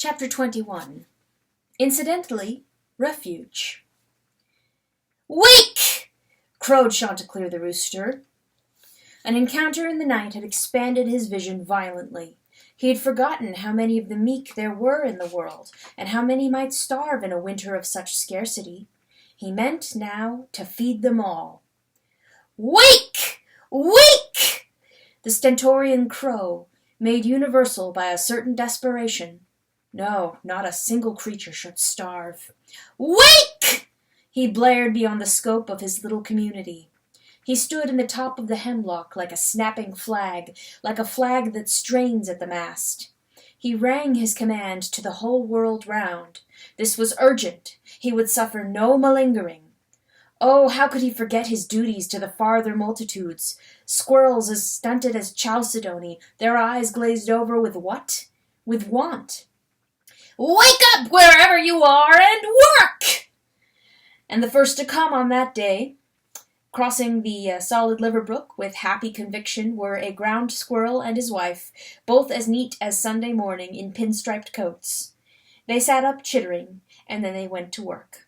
Chapter 21. Incidentally, Refuge. "Wake!" crowed Chanticleer the rooster. An encounter in the night had expanded his vision violently. He had forgotten how many of the meek there were in the world, and how many might starve in a winter of such scarcity. He meant now to feed them all. "Wake! Wake!" The stentorian crow, made universal by a certain desperation. No, not a single creature should starve. "Wake!" he blared beyond the scope of his little community. He stood in the top of the hemlock like a snapping flag, like a flag that strains at the mast. He rang his command to the whole world round. This was urgent. He would suffer no malingering. Oh, how could he forget his duties to the farther multitudes? Squirrels as stunted as chalcedony, their eyes glazed over with what? With want. "Wake up wherever you are and work!" And the first to come on that day, crossing the solid liver brook with happy conviction, were a ground squirrel and his wife, both as neat as Sunday morning in pinstriped coats. They sat up chittering, and then they went to work.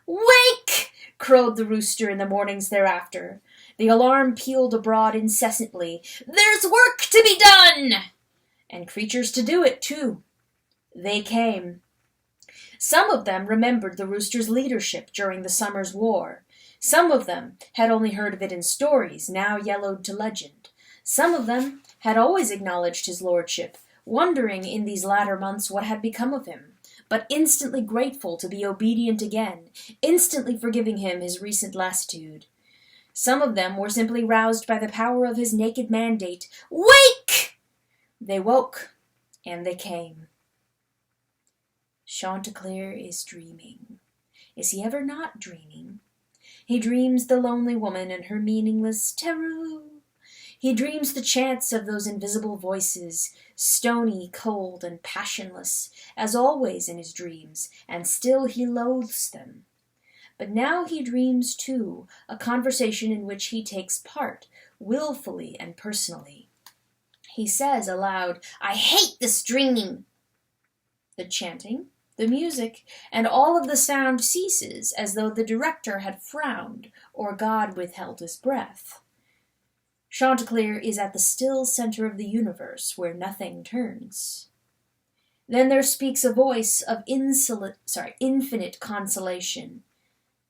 "Wake!" crowed the rooster in the mornings thereafter. The alarm pealed abroad incessantly. "There's work to be done!" And creatures to do it, too. They came. Some of them remembered the rooster's leadership during the summer's war. Some of them had only heard of it in stories, now yellowed to legend. Some of them had always acknowledged his lordship, wondering in these latter months what had become of him, but instantly grateful to be obedient again, instantly forgiving him his recent lassitude. Some of them were simply roused by the power of his naked mandate. "Wake!" They woke, and they came. Chanticleer is dreaming. Is he ever not dreaming? He dreams the lonely woman and her meaningless terror. He dreams the chants of those invisible voices, stony, cold, and passionless, as always in his dreams, and still he loathes them. But now he dreams, too, a conversation in which he takes part, willfully and personally. He says aloud, "I hate this dreaming." The chanting, the music, and all of the sound ceases, as though the director had frowned, or God withheld his breath. Chanticleer is at the still center of the universe, where nothing turns. Then there speaks a voice of infinite consolation.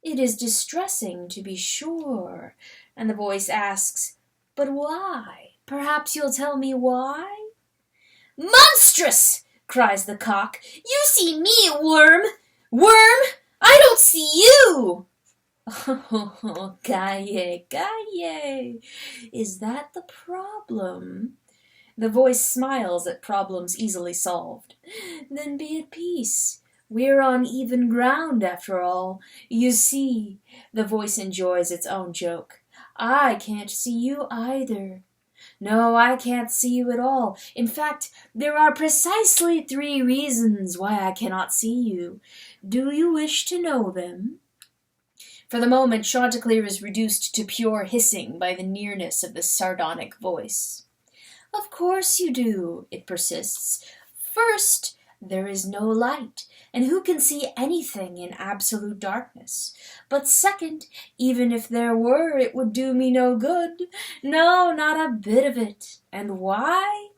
"It is distressing, to be sure." And the voice asks, "But why? Perhaps you'll tell me why?" "Monstrous!" cries the cock. "You see me, worm! Worm! I don't see you!" "Oh, Gaye, Gaye, is that the problem?" The voice smiles at problems easily solved. "Then be at peace. We're on even ground, after all. You see," the voice enjoys its own joke, "I can't see you either. No, I can't see you at all. In fact, there are precisely 3 reasons why I cannot see you. Do you wish to know them?" For the moment, Chanticleer is reduced to pure hissing by the nearness of the sardonic voice. "Of course you do," it persists. "First, there is no light, and who can see anything in absolute darkness? But second, even if there were, it would do me no good. No, not a bit of it. And why?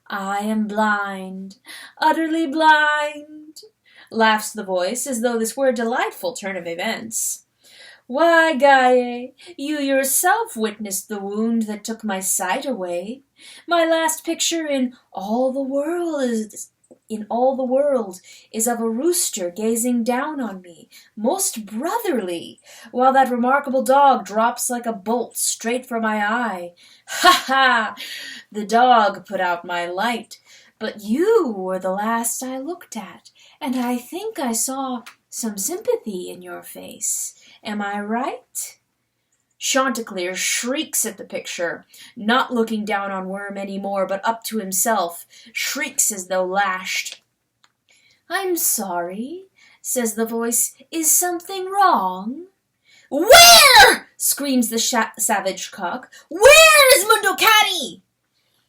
I am blind, utterly blind," laughs the voice, as though this were a delightful turn of events. "Why, Gaye, you yourself witnessed the wound that took my sight away. My last picture in all the world is of a rooster gazing down on me, most brotherly, while that remarkable dog drops like a bolt straight for my eye. Ha ha! The dog put out my light, but you were the last I looked at, and I think I saw some sympathy in your face. Am I right?" Chanticleer shrieks at the picture, not looking down on Worm any more, but up to himself, shrieks as though lashed. "I'm sorry," says the voice. "Is something wrong?" "Where?" screams the savage cock. "Where is Mundocati?"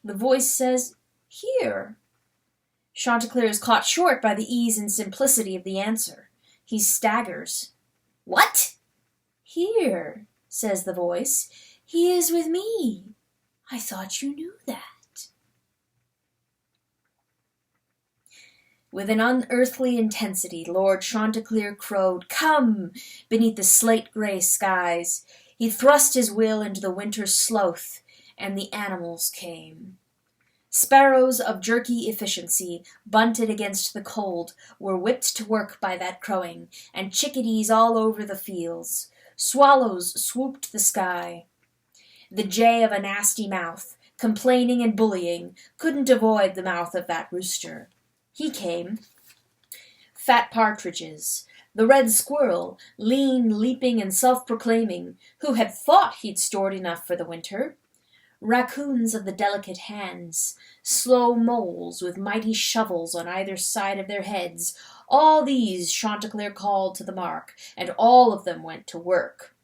The voice says, "Here." Chanticleer is caught short by the ease and simplicity of the answer. He staggers. "What?" "Here," says the voice. "He is with me. I thought you knew that." With an unearthly intensity, Lord Chanticleer crowed, "Come!" beneath the slate-gray skies. He thrust his will into the winter's sloth, and the animals came. Sparrows of jerky efficiency, bunted against the cold, were whipped to work by that crowing, and chickadees all over the fields. Swallows swooped the sky. The jay of a nasty mouth, complaining and bullying, couldn't avoid the mouth of that rooster. He came. Fat partridges, the red squirrel, lean, leaping, and self-proclaiming, who had thought he'd stored enough for the winter. Raccoons of the delicate hands, slow moles with mighty shovels on either side of their heads, all these Chanticleer called to the mark, and all of them went to work.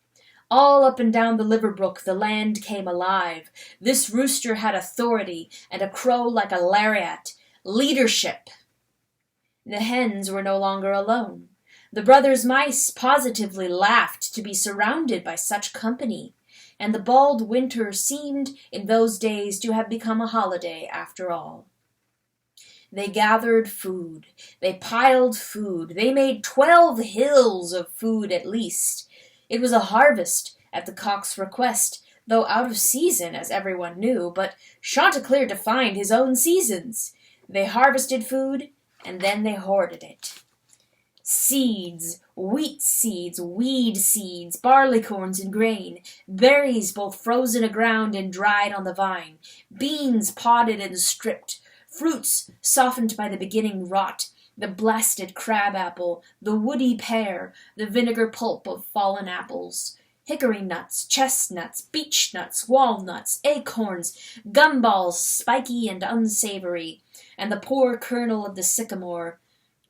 All up and down the Liverbrook the land came alive. This rooster had authority, and a crow like a lariat. Leadership! The hens were no longer alone. The brothers mice positively laughed to be surrounded by such company, and the bald winter seemed in those days to have become a holiday after all. They gathered food. They piled food. They made 12 hills of food at least. It was a harvest, at the cock's request, though out of season, as everyone knew, but Chanticleer defined his own seasons. They harvested food, and then they hoarded it. Seeds, wheat seeds, weed seeds, barleycorns and grain, berries both frozen aground and dried on the vine, beans podded and stripped, fruits softened by the beginning rot, the blasted crab-apple, the woody pear, the vinegar pulp of fallen apples, hickory nuts, chestnuts, beech nuts, walnuts, acorns, gumballs spiky and unsavory, and the poor kernel of the sycamore,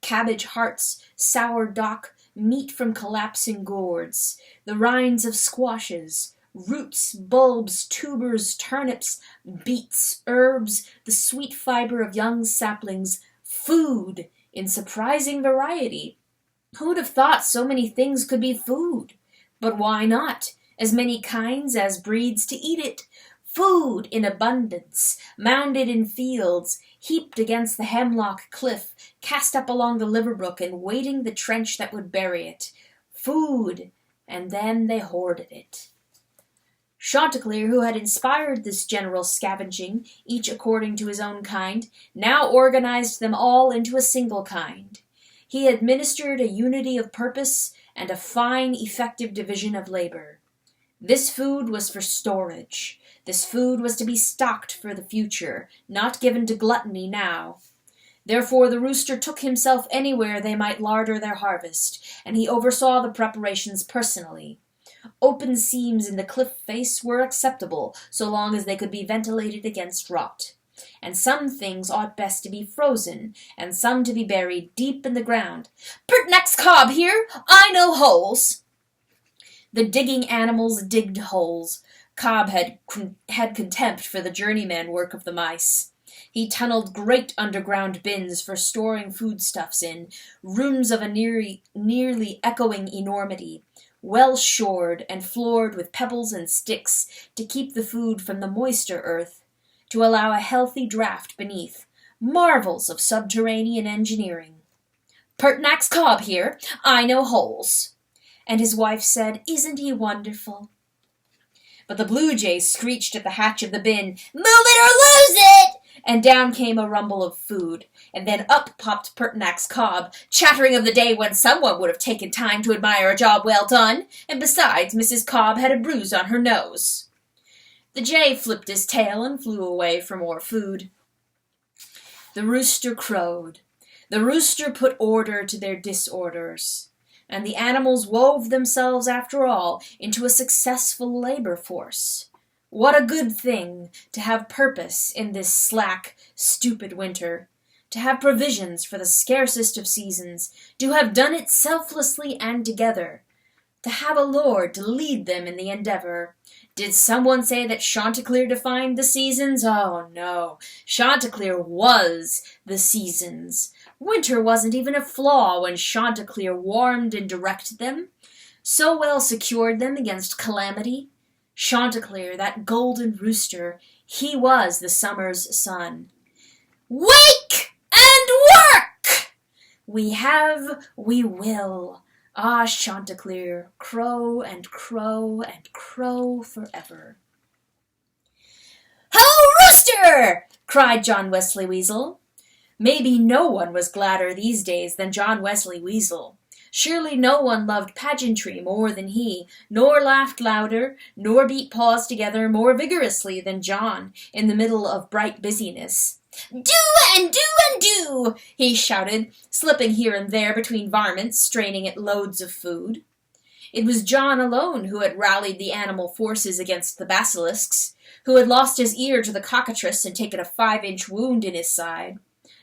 cabbage hearts, sour dock, meat from collapsing gourds, the rinds of squashes, roots, bulbs, tubers, turnips, beets, herbs, the sweet fiber of young saplings, food in surprising variety. Who'd have thought so many things could be food? But why not? As many kinds as breeds to eat it. Food in abundance, mounded in fields, heaped against the hemlock cliff, cast up along the Liverbrook and waiting the trench that would bury it. Food, and then they hoarded it. Chanticleer, who had inspired this general scavenging, each according to his own kind, now organized them all into a single kind. He administered a unity of purpose and a fine, effective division of labor. This food was for storage. This food was to be stocked for the future, not given to gluttony now. Therefore the rooster took himself anywhere they might larder their harvest, and he oversaw the preparations personally. Open seams in the cliff face were acceptable, so long as they could be ventilated against rot. And some things ought best to be frozen, and some to be buried deep in the ground. "Pertinax Cobb here! I know holes!" The digging animals digged holes. Cobb had contempt for the journeyman work of the mice. He tunneled great underground bins for storing foodstuffs in, rooms of a nearly echoing enormity, well shored and floored with pebbles and sticks to keep the food from the moister earth, to allow a healthy draught beneath. Marvels of subterranean engineering. "Pertinax Cobb here. I know holes." And his wife said, "Isn't he wonderful?" But the blue jay screeched at the hatch of the bin, "Move it or lose it!" And down came a rumble of food, and then up popped Pertinax Cobb, chattering of the day when someone would have taken time to admire a job well done, and besides, Mrs. Cobb had a bruise on her nose. The jay flipped his tail and flew away for more food. The rooster crowed. The rooster put order to their disorders, and the animals wove themselves, after all, into a successful labor force. What a good thing to have purpose in this slack, stupid winter, to have provisions for the scarcest of seasons, to have done it selflessly and together, to have a lord to lead them in the endeavor. Did someone say that Chanticleer defined the seasons? Oh, no. Chanticleer was the seasons. Winter wasn't even a flaw when Chanticleer warmed and directed them, so well secured them against calamity. Chanticleer, that golden rooster, he was the summer's sun. Wake and work! We have, we will. Ah, Chanticleer, crow and crow and crow forever. Ho, Rooster! Cried John Wesley Weasel. Maybe no one was gladder these days than John Wesley Weasel. Surely no one loved pageantry more than he, nor laughed louder, nor beat paws together more vigorously than John in the middle of bright busyness. Do and do and do, he shouted, slipping here and there between varmints, straining at loads of food. It was John alone who had rallied the animal forces against the basilisks, who had lost his ear to the cockatrice and taken a 5-inch wound in his side.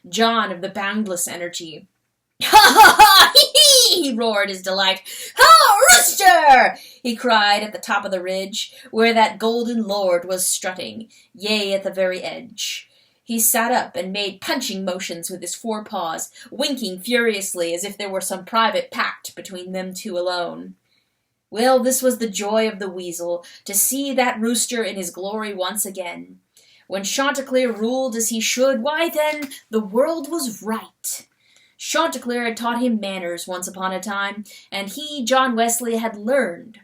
John of the boundless energy. Ha ha ha! Hee hee! He roared his delight. Ha, Rooster! He cried at the top of the ridge, where that golden lord was strutting, yea, at the very edge. He sat up and made punching motions with his 4 paws, winking furiously as if there were some private pact between them two alone. Well, this was the joy of the weasel, to see that rooster in his glory once again. When Chanticleer ruled as he should, why then, the world was right. Chanticleer had taught him manners once upon a time, and he, John Wesley, had learned.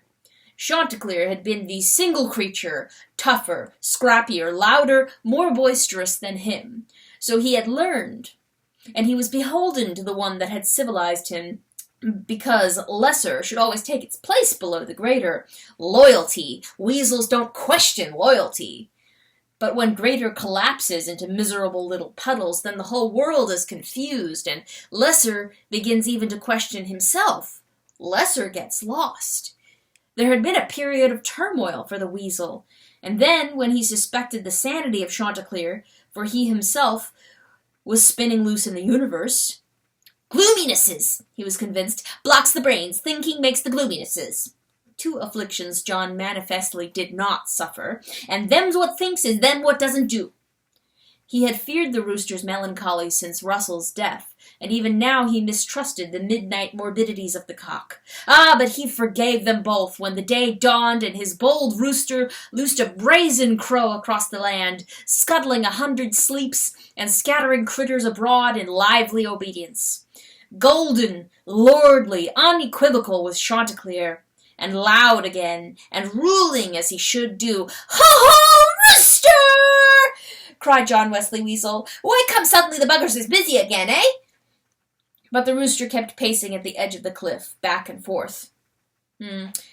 Chanticleer had been the single creature, tougher, scrappier, louder, more boisterous than him. So he had learned, and he was beholden to the one that had civilized him, because lesser should always take its place below the greater. Loyalty. Weasels don't question loyalty. But when greater collapses into miserable little puddles, then the whole world is confused, and lesser begins even to question himself. Lesser gets lost. There had been a period of turmoil for the weasel, and then, when he suspected the sanity of Chanticleer, for he himself was spinning loose in the universe, gloominesses, he was convinced, blocks the brains, thinking makes the gloominesses. 2 afflictions John manifestly did not suffer, and them's what thinks is them what doesn't do. He had feared the rooster's melancholy since Russell's death, and even now he mistrusted the midnight morbidities of the cock. Ah, but he forgave them both when the day dawned and his bold rooster loosed a brazen crow across the land, scuttling 100 sleeps and scattering critters abroad in lively obedience. Golden, lordly, unequivocal was Chanticleer, and loud again, and ruling as he should do. Ho-ho, Rooster! Cried John Wesley Weasel. Why come suddenly the buggers is busy again, eh? But the rooster kept pacing at the edge of the cliff, back and forth.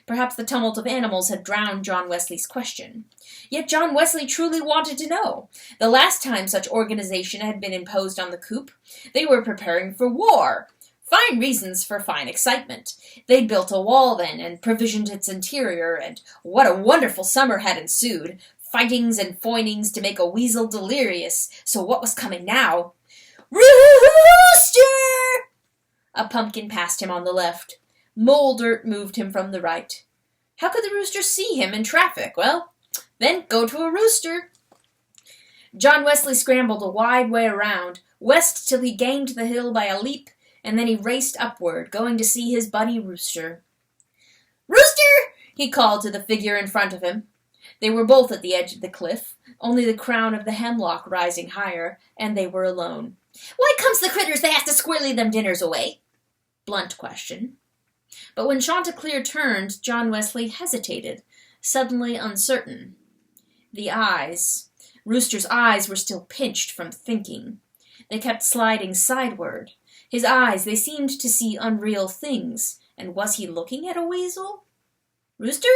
Perhaps the tumult of animals had drowned John Wesley's question. Yet John Wesley truly wanted to know. The last time such organization had been imposed on the coop, they were preparing for war. Fine reasons for fine excitement. They'd built a wall then, and provisioned its interior, and what a wonderful summer had ensued. Fightings and foinings to make a weasel delirious. So what was coming now? Rooster! A pumpkin passed him on the left. Mole dirt moved him from the right. How could the rooster see him in traffic? Well, then go to a rooster. John Wesley scrambled a wide way around, west till he gained the hill by a leap, and then he raced upward, going to see his buddy Rooster. Rooster! He called to the figure in front of him. They were both at the edge of the cliff, only the crown of the hemlock rising higher, and they were alone. Why comes the critters they have to squirrely them dinners away? Blunt question. But when Chanticleer turned, John Wesley hesitated, suddenly uncertain. The eyes. Rooster's eyes were still pinched from thinking. They kept sliding sideward. His eyes, they seemed to see unreal things. And was he looking at a weasel? Rooster?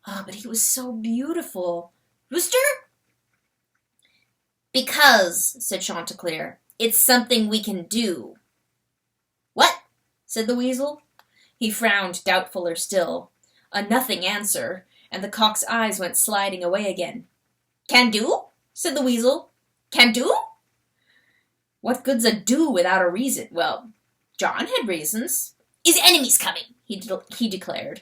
Ah, but he was so beautiful. Rooster? Because, said Chanticleer, it's something we can do. What? Said the weasel. He frowned doubtfuller still. A nothing answer, and the cock's eyes went sliding away again. Can do? Said the weasel. Can do? What good's a do without a reason? Well, John had reasons. His enemy's coming, he declared.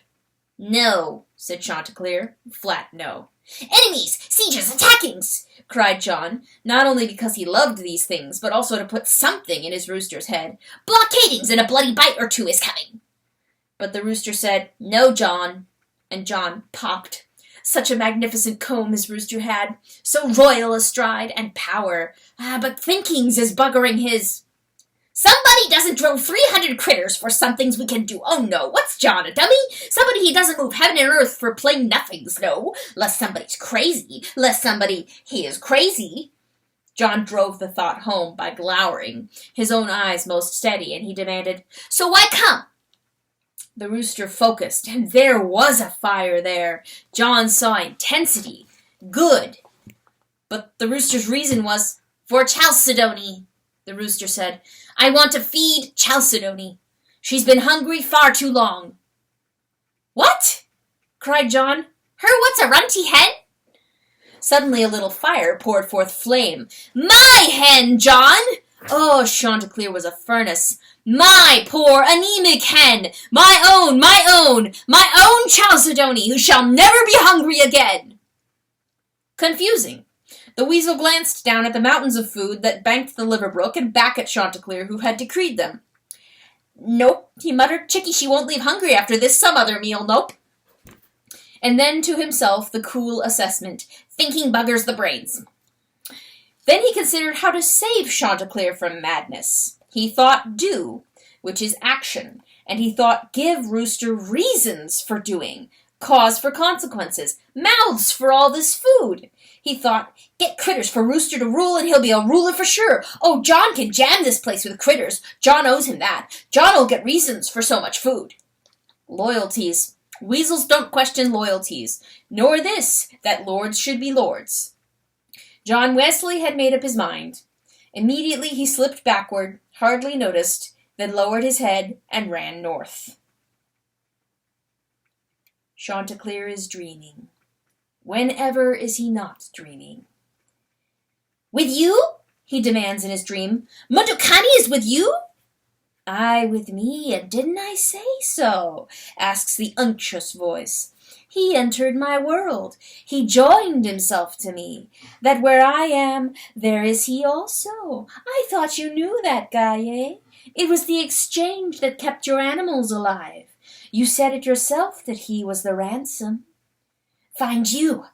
No, said Chanticleer. Flat no. Enemies! Sieges! Attackings! Cried John, not only because he loved these things, but also to put something in his rooster's head. Blockadings, and a bloody bite or two is coming. But the rooster said, No, John. And John popped. Such a magnificent comb his rooster had, so royal a stride and power. But thinkings is buggering his. Somebody doesn't drill 300 critters for some things we can do. Oh, no, what's John, a dummy? Somebody he doesn't move heaven and earth for plain nothings, no. Lest somebody's crazy, lest somebody he is crazy. John drove the thought home by glowering, his own eyes most steady, and he demanded, So why come? The rooster focused, and there was a fire there. John saw intensity. Good. But the rooster's reason was, For Chalcedony. The rooster said, I want to feed Chalcedony. She's been hungry far too long. What? Cried John. Her what's a runty hen? Suddenly a little fire poured forth flame. My hen, John! Oh, Chanticleer was a furnace. My poor anemic hen! My own Chalcedony, who shall never be hungry again! Confusing. The weasel glanced down at the mountains of food that banked the Liver Brook and back at Chanticleer, who had decreed them. Nope, he muttered. Chickie, she won't leave hungry after this some other meal, nope. And then to himself the cool assessment. Thinking buggers the brains. Then he considered how to save Chanticleer from madness. He thought do, which is action, and he thought give Rooster reasons for doing, cause for consequences, mouths for all this food. He thought, get critters for Rooster to rule and he'll be a ruler for sure. Oh, John can jam this place with critters. John owes him that. John'll get reasons for so much food. Loyalties. Weasels don't question loyalties, nor this, that lords should be lords. John Wesley had made up his mind. Immediately he slipped backward, hardly noticed, then lowered his head and ran north. Chanticleer is dreaming. Whenever is he not dreaming? With you? He demands in his dream. Mondokani is with you? Aye, with me, and didn't I say so? Asks the unctuous voice. He entered my world. He joined himself to me. That where I am, there is he also. I thought you knew that, Gaye. It was the exchange that kept your animals alive. You said it yourself that he was the ransom. Find you,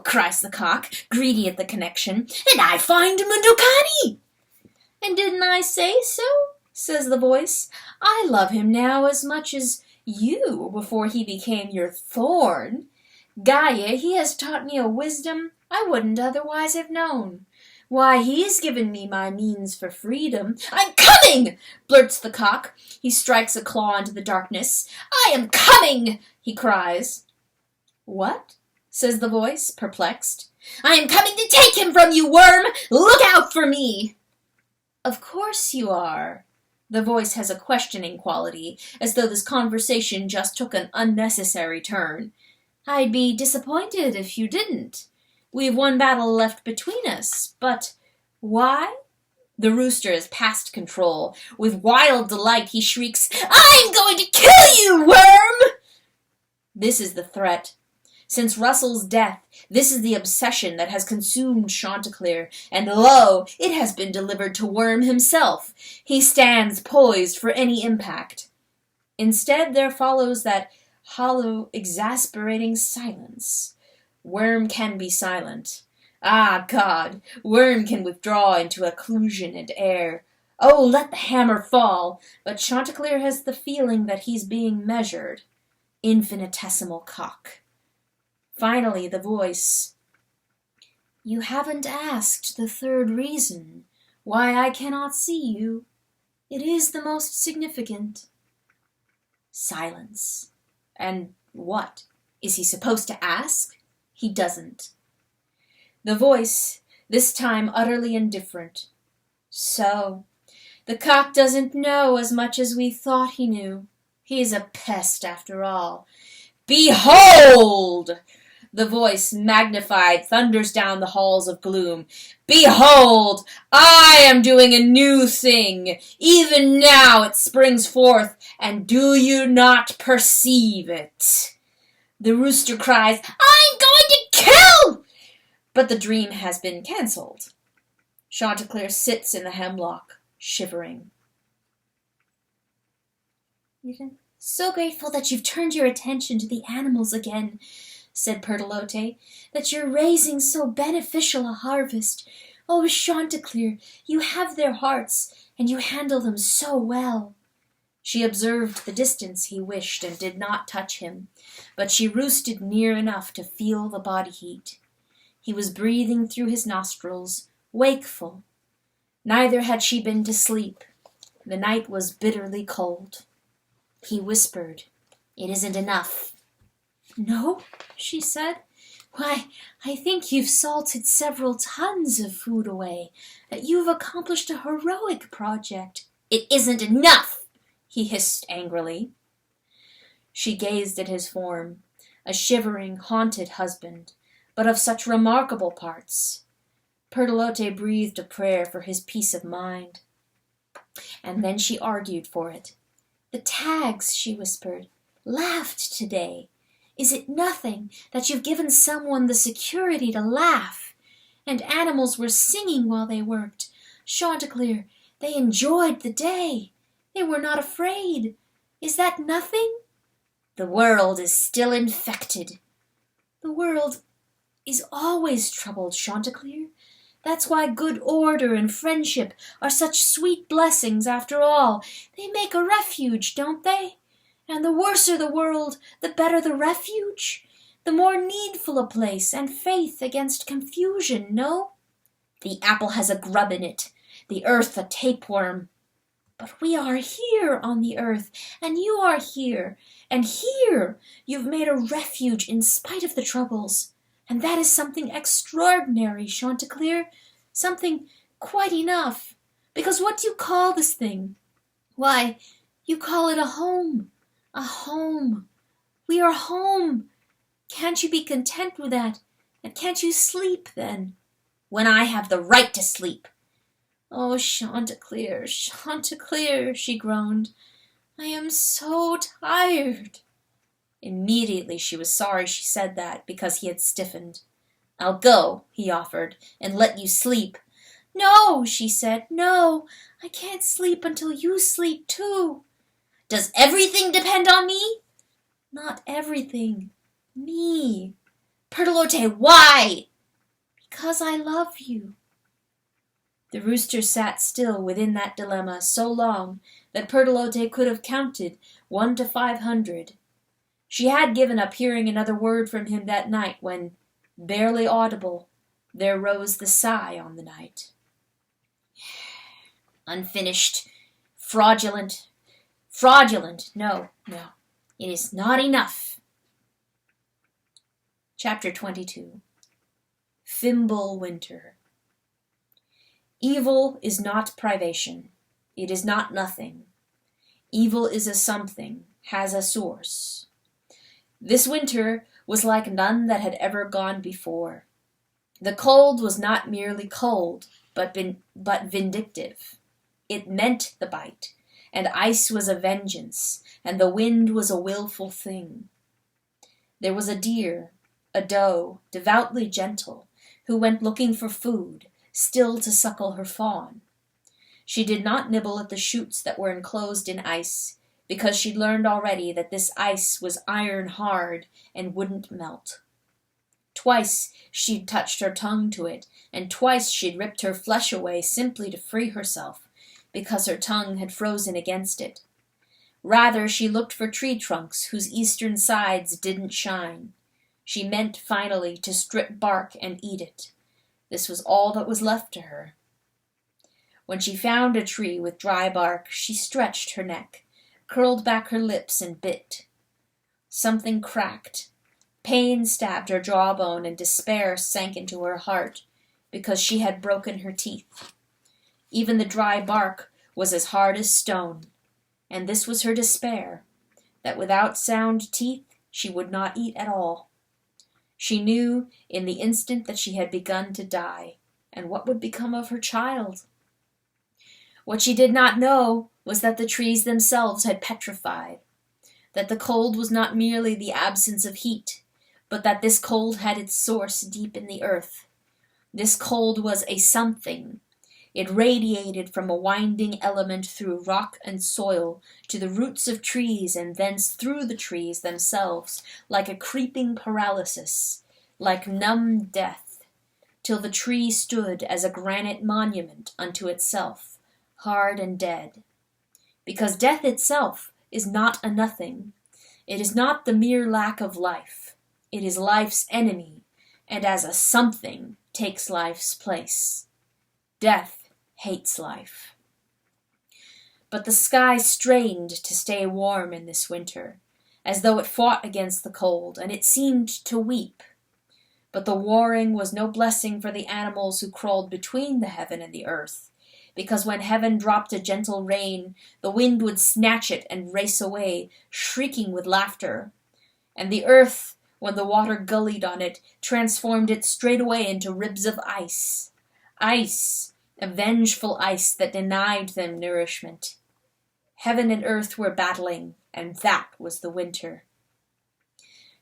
cries the cock, greedy at the connection, and I find Mondokani. And didn't I say so? Says the voice. I love him now as much as you before he became your thorn. Gaia, he has taught me a wisdom I wouldn't otherwise have known. Why, he's given me my means for freedom. I'm coming, blurts the cock. He strikes a claw into the darkness. I am coming, he cries. What? Says the voice, perplexed. I am coming to take him from you, worm! Look out for me! Of course you are. The voice has a questioning quality, as though this conversation just took an unnecessary turn. I'd be disappointed if you didn't. We've one battle left between us, but why? The rooster is past control. With wild delight he shrieks, I'm going to kill you, worm! This is the threat. Since Russell's death, this is the obsession that has consumed Chanticleer, and lo, it has been delivered to Worm himself. He stands poised for any impact. Instead, there follows that hollow, exasperating silence. Worm can be silent. Ah, God, Worm can withdraw into occlusion and air. Oh, let the hammer fall! But Chanticleer has the feeling that he's being measured. Infinitesimal cock. Finally, the voice. You haven't asked the third reason why I cannot see you. It is the most significant. Silence. And what? Is he supposed to ask? He doesn't. The voice, this time utterly indifferent. So, the cock doesn't know as much as we thought he knew. He's a pest after all. Behold! The voice, magnified, thunders down the halls of gloom. Behold! I am doing a new thing. Even now it springs forth, and do you not perceive it? The rooster cries, I'm going to kill! But the dream has been cancelled. Chanticleer sits in the hemlock, shivering. So grateful that you've turned your attention to the animals again, said Pertolote, that you're raising so beneficial a harvest. Oh, Chanticleer, you have their hearts, and you handle them so well. She observed the distance he wished and did not touch him, but she roosted near enough to feel the body heat. He was breathing through his nostrils, wakeful. Neither had she been to sleep. The night was bitterly cold. He whispered, It isn't enough. No, she said. Why, I think you've salted several tons of food away, that you've accomplished a heroic project. It isn't enough, he hissed angrily. She gazed at his form, a shivering, haunted husband, but of such remarkable parts. Pertolote breathed a prayer for his peace of mind. And then she argued for it. The tags, she whispered, laughed today. Is it nothing that you've given someone the security to laugh? And animals were singing while they worked. Chanticleer, they enjoyed the day. They were not afraid. Is that nothing? The world is still infected. The world is always troubled, Chanticleer. That's why good order and friendship are such sweet blessings after all. They make a refuge, don't they? And the worser the world, the better the refuge. The more needful a place, and faith against confusion, no? The apple has a grub in it, the earth a tapeworm. But we are here on the earth, and you are here, and here you've made a refuge in spite of the troubles. And that is something extraordinary, Chanticleer, something quite enough. Because what do you call this thing? Why, you call it a home. A home. We are home. Can't you be content with that? And can't you sleep then? When I have the right to sleep. Oh, Chanticleer, Chanticleer, she groaned. I am so tired. Immediately she was sorry she said that, because he had stiffened. I'll go, he offered, and let you sleep. No, she said, no, I can't sleep until you sleep too. Does everything depend on me? Not everything. Me. Pertolote, why? Because I love you. The rooster sat still within that dilemma so long that Pertolote could have counted 1 to 500. She had given up hearing another word from him that night when, barely audible, there rose the sigh on the night. Unfinished, fraudulent, no, it is not enough. Chapter 22. Fimbulwinter. Evil is not privation. It is not nothing. Evil is a something, has a source. This winter was like none that had ever gone before. The cold was not merely cold, but vindictive. It meant the bite, and ice was a vengeance, and the wind was a willful thing. There was a deer, a doe, devoutly gentle, who went looking for food, still to suckle her fawn. She did not nibble at the shoots that were enclosed in ice, because she'd learned already that this ice was iron hard and wouldn't melt. Twice she'd touched her tongue to it, and twice she'd ripped her flesh away simply to free herself, because her tongue had frozen against it. Rather, she looked for tree trunks whose eastern sides didn't shine. She meant, finally, to strip bark and eat it. This was all that was left to her. When she found a tree with dry bark, she stretched her neck, curled back her lips, and bit. Something cracked. Pain stabbed her jawbone, and despair sank into her heart, because she had broken her teeth. Even the dry bark was as hard as stone, and this was her despair, that without sound teeth she would not eat at all. She knew in the instant that she had begun to die, and what would become of her child? What she did not know was that the trees themselves had petrified, that the cold was not merely the absence of heat, but that this cold had its source deep in the earth. This cold was a something. It radiated from a winding element through rock and soil to the roots of trees and thence through the trees themselves, like a creeping paralysis, like numb death, till the tree stood as a granite monument unto itself, hard and dead. Because death itself is not a nothing. It is not the mere lack of life. It is life's enemy, and as a something takes life's place. Death hates life. But the sky strained to stay warm in this winter, as though it fought against the cold, and it seemed to weep. But the warring was no blessing for the animals who crawled between the heaven and the earth, because when heaven dropped a gentle rain, the wind would snatch it and race away, shrieking with laughter. And the earth, when the water gullied on it, transformed it straightway into ribs of ice. Ice, a vengeful ice that denied them nourishment. Heaven and earth were battling, and that was the winter.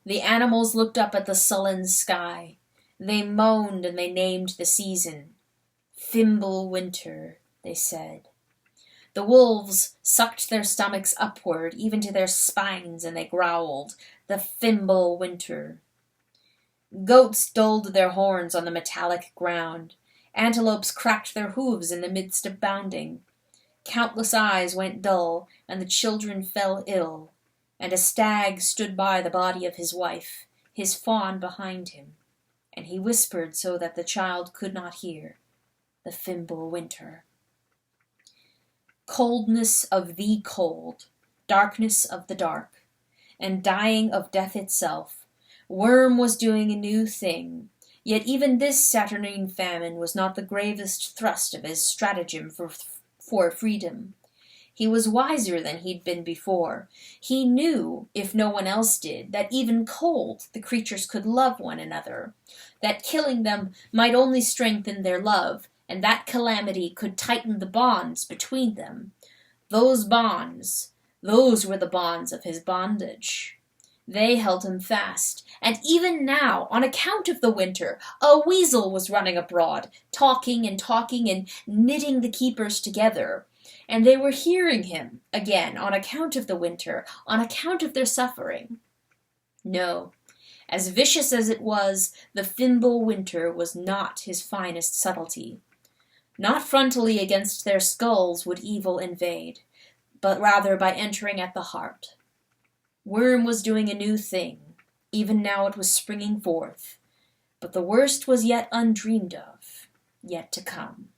The animals looked up at the sullen sky. They moaned and they named the season. Fimbulwinter, they said. The wolves sucked their stomachs upward, even to their spines, and they growled, the Fimbulwinter. Goats dulled their horns on the metallic ground. Antelopes cracked their hooves in the midst of bounding. Countless eyes went dull, and the children fell ill, and a stag stood by the body of his wife, his fawn behind him, and he whispered so that the child could not hear, the Fimbulwinter. Coldness of the cold, darkness of the dark, and dying of death itself, Worm was doing a new thing, yet even this saturnine famine was not the gravest thrust of his stratagem for freedom. He was wiser than he'd been before. He knew, if no one else did, that even cold the creatures could love one another, that killing them might only strengthen their love, and that calamity could tighten the bonds between them. Those bonds, those were the bonds of his bondage. They held him fast, and even now, on account of the winter, a weasel was running abroad, talking and knitting the keepers together. And they were hearing him again on account of the winter, on account of their suffering. No, as vicious as it was, the Fimbulwinter was not his finest subtlety. Not frontally against their skulls would evil invade, but rather by entering at the heart. Worm was doing a new thing. Even now it was springing forth. But the worst was yet undreamed of, yet to come.